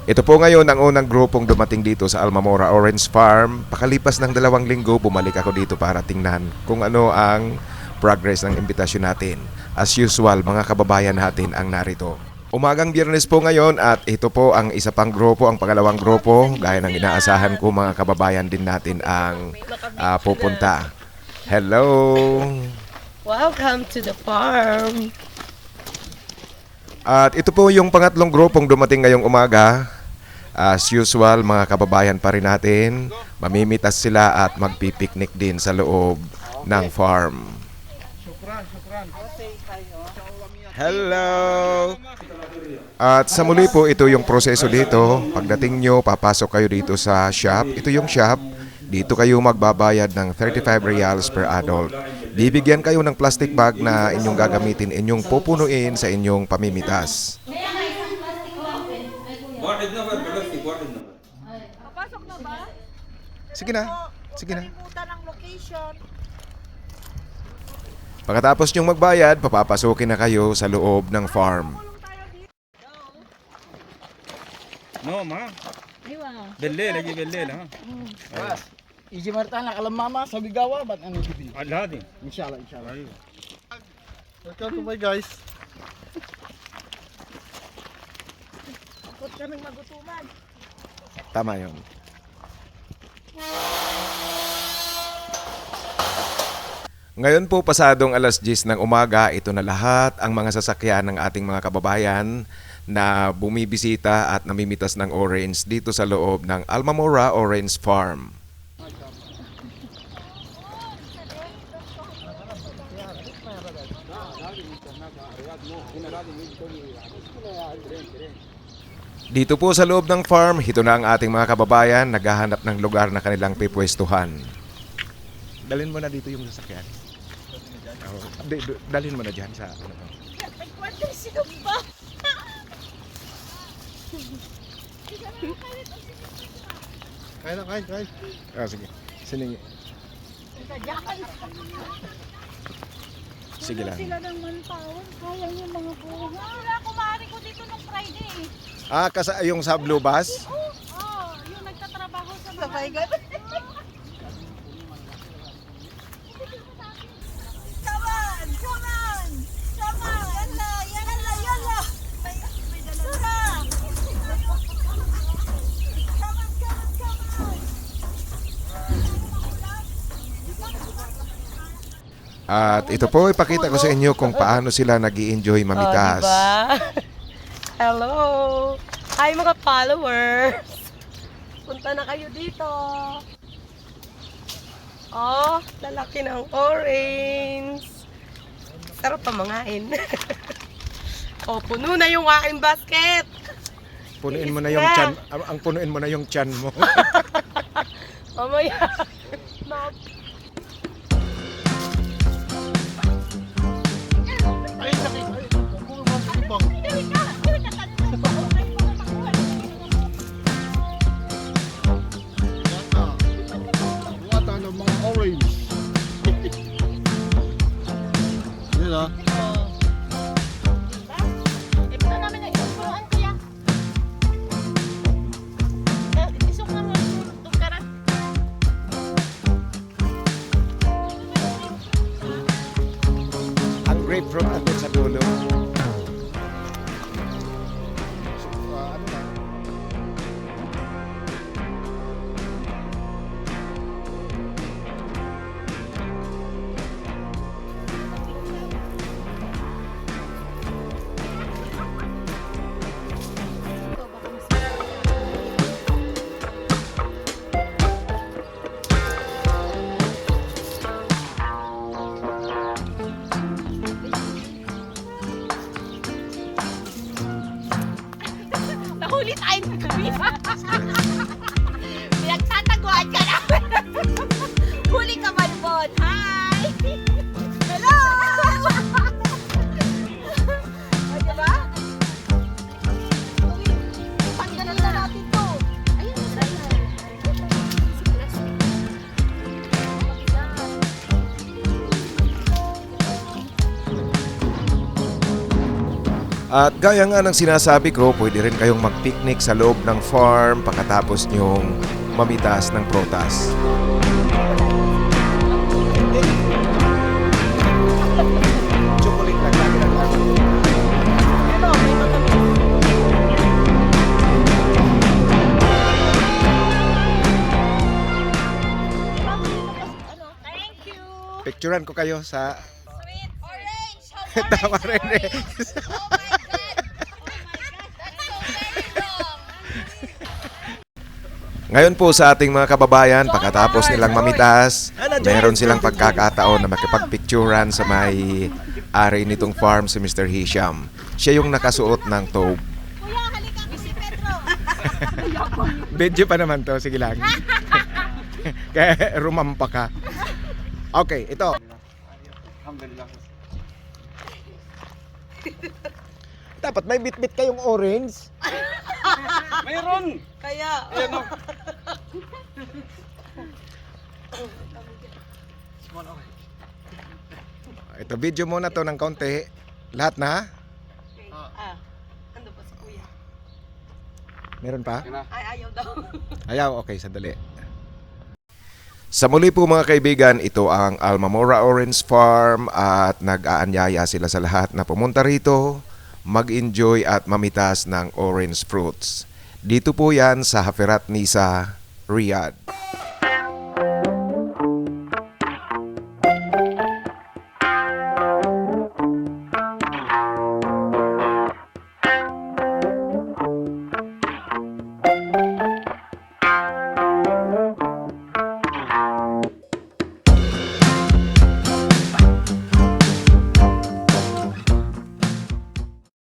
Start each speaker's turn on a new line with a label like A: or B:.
A: Ito po ngayon ang unang grupong dumating dito sa Almamora Orange Farm. Pakalipas ng 2 linggo, bumalik ako dito para tingnan kung ano ang progress ng imbitasyon natin. As usual, mga kababayan natin ang narito. Umagang Biyernes po ngayon at ito po ang isa pang grupo, ang pangalawang grupo. Gaya ng inaasahan ko, mga kababayan din natin ang pupunta. Hello!
B: Welcome to the farm.
A: At ito po yung pangatlong grupong dumating ngayong umaga. As usual, mga kababayan pa rin natin, mamimitas sila at magpipiknik din sa loob ng farm. Hello! At sa muli po, ito yung proseso dito. Pagdating nyo, papasok kayo dito sa shop. Ito yung shop. Dito kayo magbabayad ng 35 reals per adult. Bibigyan kayo ng plastic bag na inyong gagamitin, inyong pupunuin sa inyong pamimitas.
C: Papasok na ba?
A: Sige na, sige na.
C: Kalimutan ang location.
A: Pagkatapos nyong magbayad, papapasukin na kayo sa loob ng farm.
D: No, ma.
C: Iwa.
D: بالليل اجي بالليل ها.
E: يجي مرتين على ماما سوي قهوه بعد انا اجي
D: هذه
E: ان شاء الله ان شاء الله.
D: ايوه.
E: Welcome to my guys.
C: Takot kaming magutuman.
A: Tama yun. Ngayon po, pasadong alas 10 ng umaga, ito na lahat ang mga sasakyan ng ating mga kababayan na bumibisita at namimitas ng orange dito sa loob ng Almamora Orange Farm. Dito po sa loob ng farm, ito na ang ating mga kababayan naghahanap ng lugar na kanilang pipwestuhan. Dalhin mo na dito yung sasakyan. Dalhin mo na dyan sa ano.
C: Nagkwento sino ba?
E: Kain na, kain.
A: Sige. Siningi. Sige lang.
C: Sila ng manpower. Kaya niyo mga bunga. Wala kumari ko dito nung Friday.
A: Yung sa Blue Bus?
C: Yung nagtatrabaho sa mga... Sabay ganun. Come on! Yalla! May dala na. Come on!
A: At ito po, ipakita ko sa inyo kung paano sila nag-i-enjoy mamitas.
B: Diba? Hello! Hi mga followers! Punta na kayo dito. Oh, lalaki ng orange. Sarap pa mangain. Oh, puno na yung aking basket.
A: Punuin mo na yung tiyan, ang punuin mo na yung tiyan mo.
B: Mamaya.
E: Ay, sakit. Ay, kung mabang. Wata ng mga orange. Yan ah.
C: Ito namin ang isusuan kuya. Isok na mo itong karat.
A: Ang grapefruit andun sa dulo.
C: Nahuli tayo ng gabi. Pinagtataguan ka na. Huli ka, Malbon. Hi! Hello! O, diba? Panggalan na natin to. Ayun,
A: At gaya nga ng sinasabi ko, pwede rin kayong mag-picnic sa loob ng farm pagkatapos nyong mamitas ng prutas. Chocolate lang lagi ng
B: Pero may matamis.
C: Thank you.
A: Picturean ko kayo sa
C: Sweet orange.
A: Tama rin eh.
C: Oh my God. Oh my God. That's so very wrong.
A: Ngayon po sa ating mga kababayan, pagkatapos nilang mamitas, meron silang pagkakataon na makipagpicturan sa may ari nitong farm si Mr. Hisham. Siya yung nakasuot ng tobe.
C: Kuya, halika ko si Pedro.
A: Video pa naman to, sige lang. Kaya rumampa ka. Okay, ito. Dapat may bit-bit kayong orange.
D: Mayroon!
B: Kaya,
A: Ito, video muna to ng kaunti. Lahat na?
B: ando pa si kuya.
A: Meron pa?
B: Ay, ayaw daw.
A: Ayaw, okay, sandali. Sa muli po mga kaibigan, ito ang Almamora Orange Farm at nag-aanyaya sila sa lahat na pumunta rito, mag-enjoy at mamitas ng orange fruits. Dito po yan sa Hafirat Nisa, Riyadh.